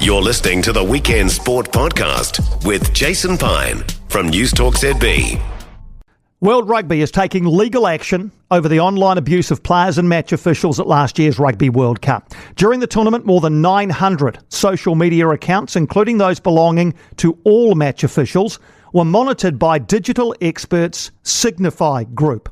You're listening to the Weekend Sport Podcast with Jason Pine from News Talk ZB. World Rugby is taking legal action over the online abuse of players and match officials at last year's Rugby World Cup. During the tournament, more than 900 social media accounts, including those belonging to all match officials, were monitored by digital experts Signify Group.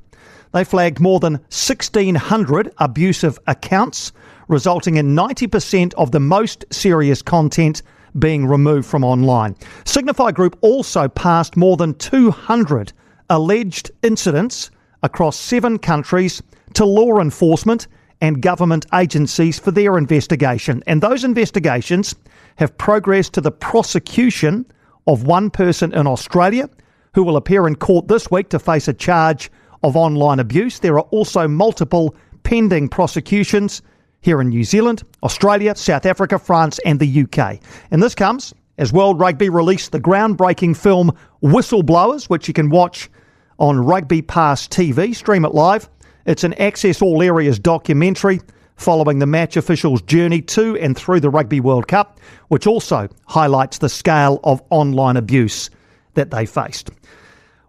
They flagged more than 1,600 abusive accounts, resulting in 90% of the most serious content being removed from online. Signify Group also passed more than 200 alleged incidents across 7 countries to law enforcement and government agencies for their investigation. And those investigations have progressed to the prosecution of one person in Australia who will appear in court this week to face a charge of online abuse. There are also multiple pending prosecutions here in New Zealand, Australia, South Africa, France and the UK. And this comes as World Rugby released the groundbreaking film Whistleblowers, which you can watch on Rugby Pass TV. Stream it live. It's an Access All Areas documentary following the match officials' journey to and through the Rugby World Cup, which also highlights the scale of online abuse that they faced.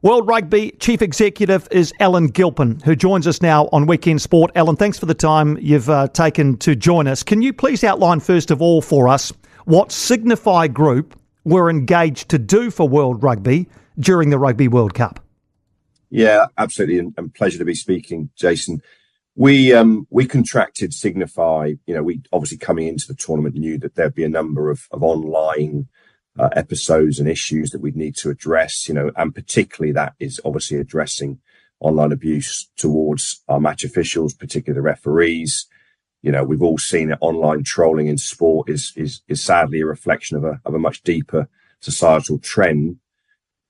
World Rugby Chief Executive is Alan Gilpin, who joins us now on Weekend Sport. Alan, thanks for the time you've taken to join us. Can you please outline first of all for us what Signify Group were engaged to do for World Rugby during the Rugby World Cup? Yeah, absolutely, and pleasure to be speaking, Jason. We contracted Signify. We obviously coming into the tournament knew that there'd be a number of online episodes and issues that we'd need to address. And particularly that is obviously addressing online abuse towards our match officials, particularly the referees. We've all seen that online trolling in sport is sadly a reflection of a much deeper societal trend.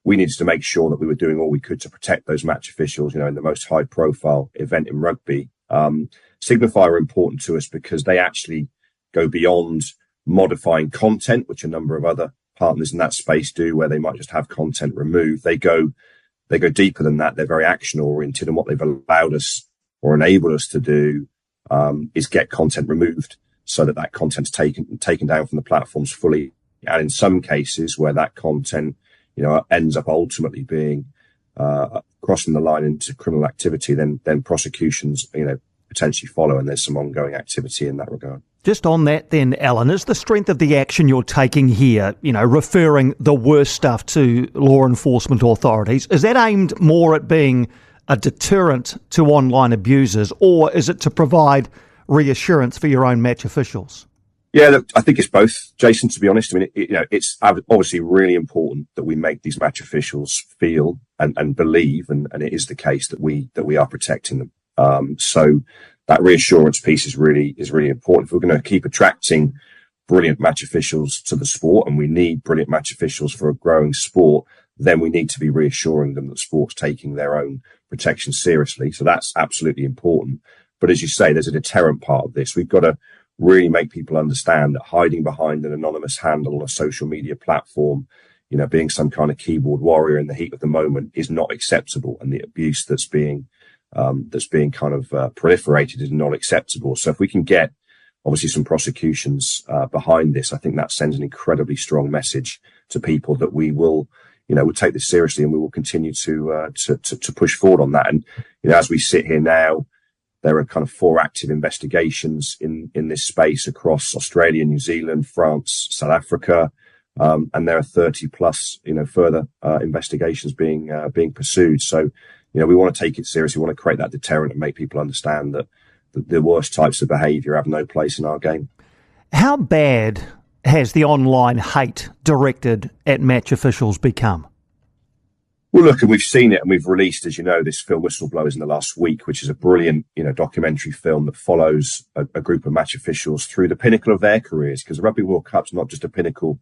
We needed to make sure that we were doing all we could to protect those match officials, in the most high profile event in rugby. Signify are important to us because they actually go beyond modifying content, which a number of other partners in that space do, where they might just have content removed. They go deeper than that. They're very action oriented, and what they've allowed us or enabled us to do is get content removed so that content's taken down from the platforms fully. And in some cases where that content ends up ultimately being crossing the line into criminal activity, then prosecutions, potentially follow, and there's some ongoing activity in that regard. Just on that then, Alan, is the strength of the action you're taking here, referring the worst stuff to law enforcement authorities, is that aimed more at being a deterrent to online abusers, or is it to provide reassurance for your own match officials? Yeah, look, I think it's both, Jason, to be honest. I mean, it's obviously really important that we make these match officials feel and believe, and it is the case that we are protecting them. So that reassurance piece is really important. If we're going to keep attracting brilliant match officials to the sport, and we need brilliant match officials for a growing sport, then we need to be reassuring them that sport's taking their own protection seriously. So that's absolutely important. But as you say, there's a deterrent part of this. We've got to really make people understand that hiding behind an anonymous handle on a social media platform, being some kind of keyboard warrior in the heat of the moment is not acceptable. And the abuse that's being kind of proliferated is not acceptable. So if we can get obviously some prosecutions behind this, I think that sends an incredibly strong message to people that we will, we'll take this seriously, and we will continue to push forward on that. And, as we sit here now, there are kind of 4 active investigations in this space across Australia, New Zealand, France, South Africa. And there are 30 plus, further investigations being pursued. So, we want to take it seriously. We want to create that deterrent and make people understand that the worst types of behaviour have no place in our game. How bad has the online hate directed at match officials become? Well, look, and we've seen it, and we've released, as you know, this film Whistleblowers in the last week, which is a brilliant, documentary film that follows a group of match officials through the pinnacle of their careers. Because the Rugby World Cup's not just a pinnacle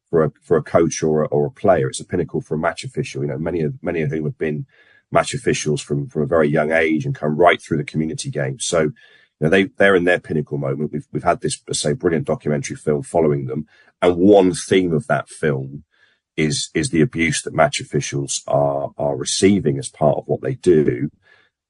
for a coach or a player; it's a pinnacle for a match official. Many of whom have been match officials from a very young age and come right through the community game. So, they're in their pinnacle moment. We've had this, say, brilliant documentary film following them, and one theme of that film is the abuse that match officials are receiving as part of what they do.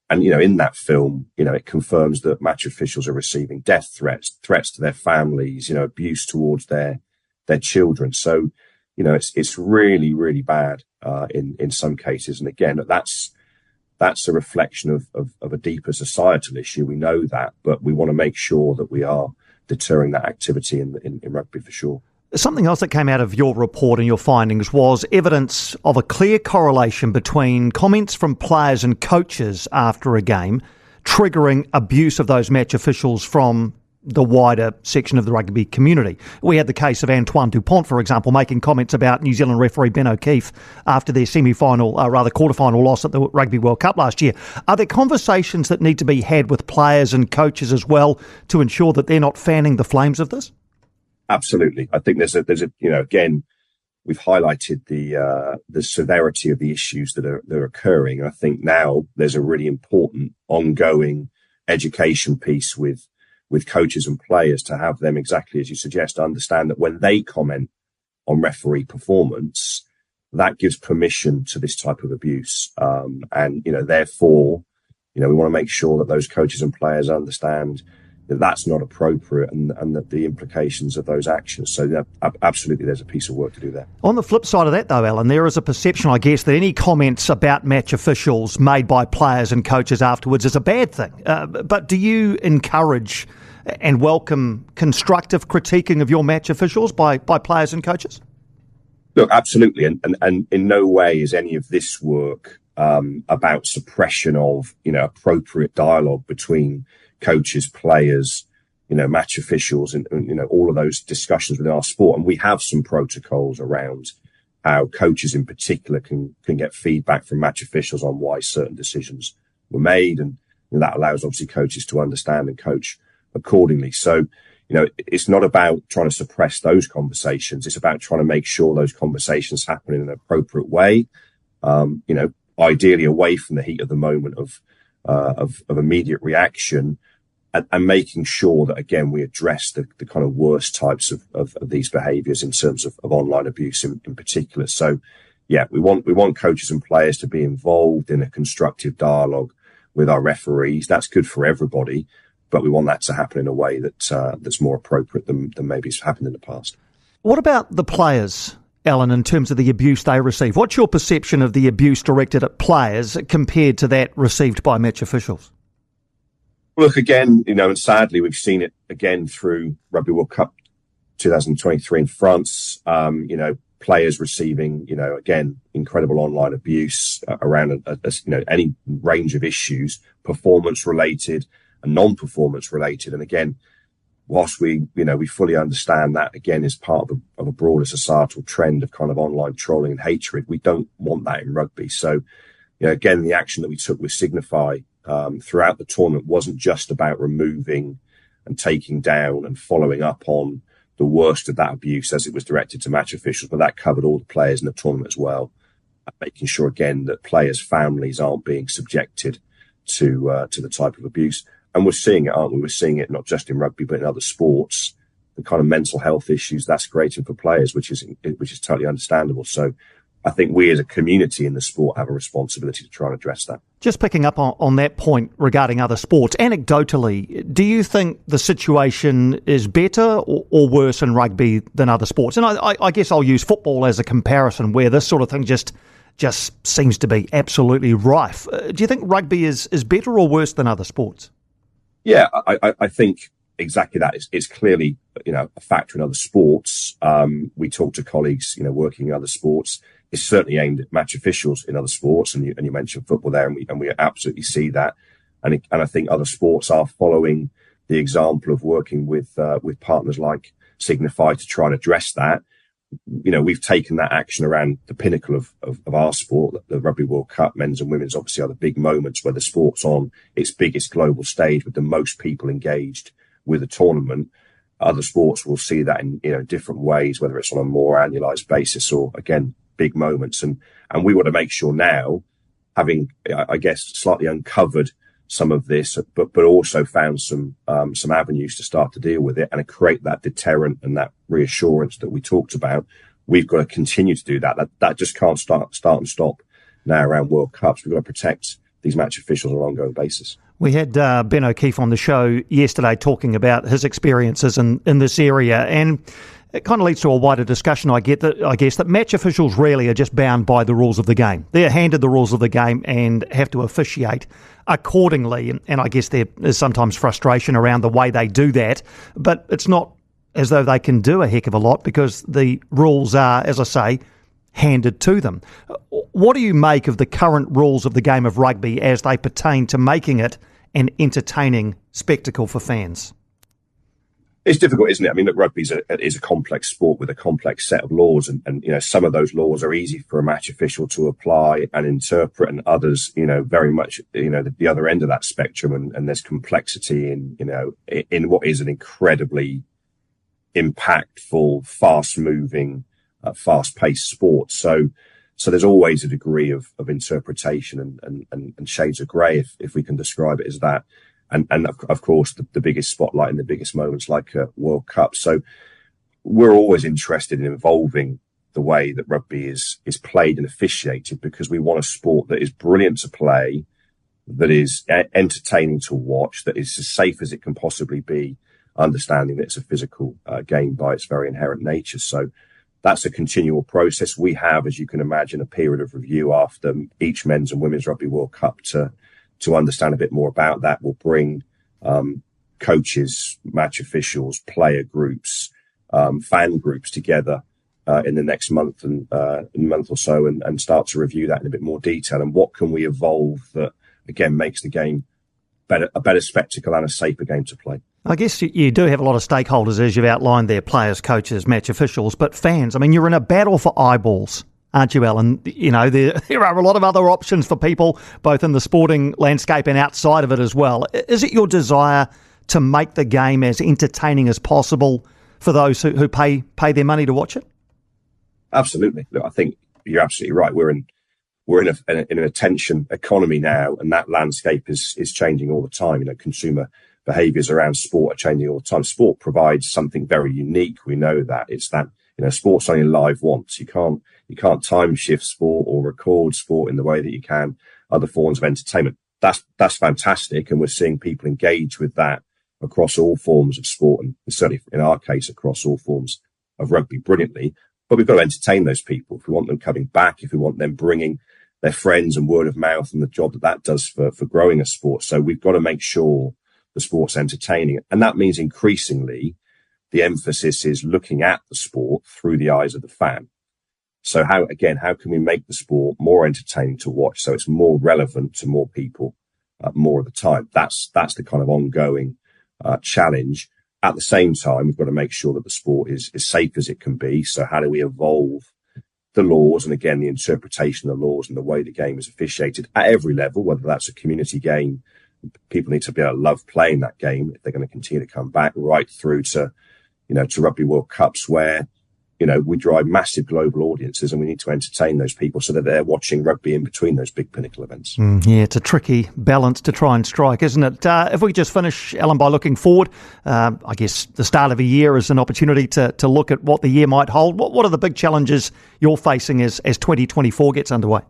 And, in that film, it confirms that match officials are receiving death threats to their families, abuse towards their their children. So, it's really, really bad in some cases. And again, that's a reflection of a deeper societal issue. We know that, but we want to make sure that we are deterring that activity in rugby for sure. Something else that came out of your report and your findings was evidence of a clear correlation between comments from players and coaches after a game triggering abuse of those match officials from the wider section of the rugby community. We had the case of Antoine Dupont, for example, making comments about New Zealand referee Ben O'Keefe after their quarter-final loss at the Rugby World Cup last year. Are there conversations that need to be had with players and coaches as well to ensure that they're not fanning the flames of this? Absolutely. I think there's a again, we've highlighted the severity of the issues that are occurring. And I think now there's a really important ongoing education piece with coaches and players to have them, exactly as you suggest, understand that when they comment on referee performance, that gives permission to this type of abuse. And therefore, we want to make sure that those coaches and players understand that that's not appropriate and that the implications of those actions. So absolutely, there's a piece of work to do there. On the flip side of that, though, Alan, there is a perception, I guess, that any comments about match officials made by players and coaches afterwards is a bad thing. But do you encourage and welcome constructive critiquing of your match officials by players and coaches? Look, absolutely. And in no way is any of this work about suppression of, appropriate dialogue between coaches, players, match officials, and all of those discussions within our sport. And we have some protocols around how coaches in particular can get feedback from match officials on why certain decisions were made. And that allows obviously coaches to understand and coach accordingly. So, it's not about trying to suppress those conversations. It's about trying to make sure those conversations happen in an appropriate way. Ideally away from the heat of the moment of immediate reaction, and making sure that, again, we address the kind of worst types of these behaviours in terms of online abuse in particular. So, yeah, we want coaches and players to be involved in a constructive dialogue with our referees. That's good for everybody, but we want that to happen in a way that's more appropriate than maybe it's happened in the past. What about the players, Alan, in terms of the abuse they receive? What's your perception of the abuse directed at players compared to that received by match officials? Look, again, and sadly, we've seen it again through Rugby World Cup 2023 in France. Players receiving, again, incredible online abuse around, any range of issues, performance related and non-performance related. And again, whilst we fully understand that, again, is part of a broader societal trend of kind of online trolling and hatred, we don't want that in rugby. So, again, the action that we took with Signify throughout the tournament wasn't just about removing and taking down and following up on the worst of that abuse as it was directed to match officials, but that covered all the players in the tournament as well, making sure, again, that players' families aren't being subjected to the type of abuse. And we're seeing it, aren't we? We're seeing it not just in rugby, but in other sports. The kind of mental health issues that's creating for players, which is totally understandable. So I think we as a community in the sport have a responsibility to try and address that. Just picking up on that point regarding other sports, anecdotally, do you think the situation is better or worse in rugby than other sports? And I guess I'll use football as a comparison where this sort of thing just seems to be absolutely rife. Do you think rugby is better or worse than other sports? Yeah, I think exactly that. It's clearly, a factor in other sports. We talk to colleagues, working in other sports. It's certainly aimed at match officials in other sports. And you mentioned football there, and we absolutely see that. And I think other sports are following the example of working with partners like Signify to try and address that. We've taken that action around the pinnacle of our sport. The Rugby World Cup, men's and women's, obviously are the big moments where the sport's on its biggest global stage with the most people engaged with the tournament. Other sports will see that in different ways, whether it's on a more annualized basis or, again, big moments. And we want to make sure now, having, I guess, slightly uncovered some of this, but also found some avenues to start to deal with it and create that deterrent and that reassurance that we talked about. We've got to continue to do that. That just can't start and stop now around World Cups. We've got to protect these match officials on an ongoing basis. We had Ben O'Keefe on the show yesterday talking about his experiences in this area, and It kind of leads to a wider discussion, I guess, that match officials really are just bound by the rules of the game. They're handed the rules of the game and have to officiate accordingly. And I guess there is sometimes frustration around the way they do that. But it's not as though they can do a heck of a lot because the rules are, as I say, handed to them. What do you make of the current rules of the game of rugby as they pertain to making it an entertaining spectacle for fans? It's difficult, isn't it? I mean, look, rugby is a complex sport with a complex set of laws, and some of those laws are easy for a match official to apply and interpret, and others, very much, the other end of that spectrum, and there's complexity in what is an incredibly impactful, fast-moving, fast-paced sport. So there's always a degree of interpretation and shades of grey, if we can describe it as that. And of course, the biggest spotlight and the biggest moments like World Cup. So we're always interested in evolving the way that rugby is played and officiated, because we want a sport that is brilliant to play, that is entertaining to watch, that is as safe as it can possibly be, understanding that it's a physical game by its very inherent nature. So that's a continual process. We have, as you can imagine, a period of review after each men's and women's Rugby World Cup to understand a bit more about that. We'll bring coaches, match officials, player groups, fan groups together in the next month or so and start to review that in a bit more detail. And what can we evolve that, again, makes the game a better spectacle and a safer game to play. I guess you do have a lot of stakeholders, as you've outlined there, players, coaches, match officials, but fans. I mean, you're in a battle for eyeballs, aren't you, Alan? There are a lot of other options for people, both in the sporting landscape and outside of it as well. Is it your desire to make the game as entertaining as possible for those who pay their money to watch it? Absolutely. Look, I think you're absolutely right. We're in an attention economy now, and that landscape is changing all the time. Consumer behaviours around sport are changing all the time. Sport provides something very unique. We know that. It's that, sport's only live once. You can't time shift sport or record sport in the way that you can other forms of entertainment. That's fantastic. And we're seeing people engage with that across all forms of sport, and certainly in our case, across all forms of rugby brilliantly. But we've got to entertain those people. If we want them coming back, if we want them bringing their friends, and word of mouth and the job that does for growing a sport. So we've got to make sure the sport's entertaining. And that means increasingly the emphasis is looking at the sport through the eyes of the fan. So how can we make the sport more entertaining to watch so it's more relevant to more people more of the time? That's the kind of ongoing challenge. At the same time, we've got to make sure that the sport is as safe as it can be. So how do we evolve the laws, and again, the interpretation of the laws and the way the game is officiated at every level, whether that's a community game, people need to be able to love playing that game if they're going to continue to come back, right through to, to Rugby World Cups where, we drive massive global audiences, and we need to entertain those people so that they're watching rugby in between those big pinnacle events. Yeah, it's a tricky balance to try and strike, isn't it? If we just finish, Alan, by looking forward, I guess the start of a year is an opportunity to look at what the year might hold. What are the big challenges you're facing as 2024 gets underway?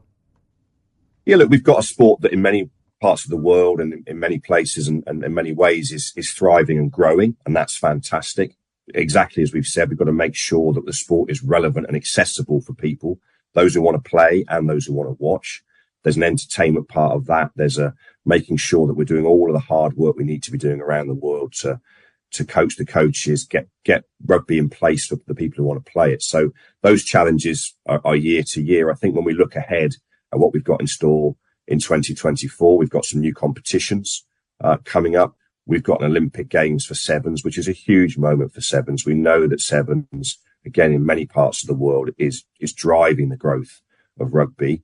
Yeah, look, we've got a sport that in many parts of the world and in many places and in many ways is thriving and growing, and that's fantastic. Exactly as we've said, we've got to make sure that the sport is relevant and accessible for people, those who want to play and those who want to watch. There's an entertainment part of that. There's a making sure that we're doing all of the hard work we need to be doing around the world to coach the coaches, get rugby in place for the people who want to play it. So those challenges are year to year. I think when we look ahead at what we've got in store in 2024, we've got some new competitions coming up. We've got an Olympic Games for sevens, which is a huge moment for sevens. We know that sevens, again, in many parts of the world, is driving the growth of rugby.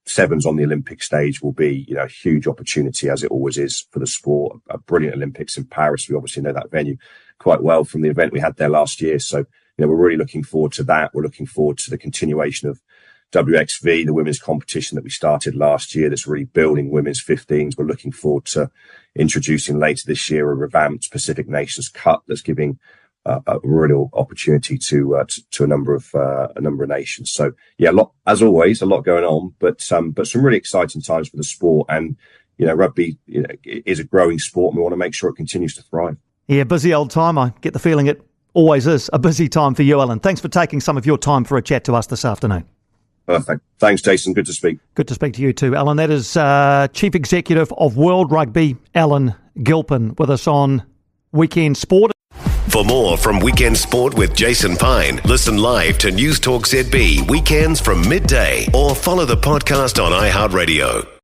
Sevens on the Olympic stage will be, a huge opportunity, as it always is for the sport. A brilliant Olympics in Paris. We obviously know that venue quite well from the event we had there last year. So, we're really looking forward to that. We're looking forward to the continuation of WXV, the women's competition that we started last year that's really building women's 15s. We're looking forward to introducing later this year a revamped Pacific Nations Cup that's giving a real opportunity to a number of nations. So yeah, as always, a lot going on, but some really exciting times for the sport. And rugby is a growing sport, and we want to make sure it continues to thrive. Yeah, busy old time. I get the feeling it Always is a busy time for you, Alan. Thanks for taking some of your time for a chat to us this afternoon. Perfect. Thanks, Jason. Good to speak. Good to speak to you too, Alan. That is Chief Executive of World Rugby, Alan Gilpin, with us on Weekend Sport. For more from Weekend Sport with Jason Pine, listen live to News Talk ZB weekends from midday or follow the podcast on iHeartRadio.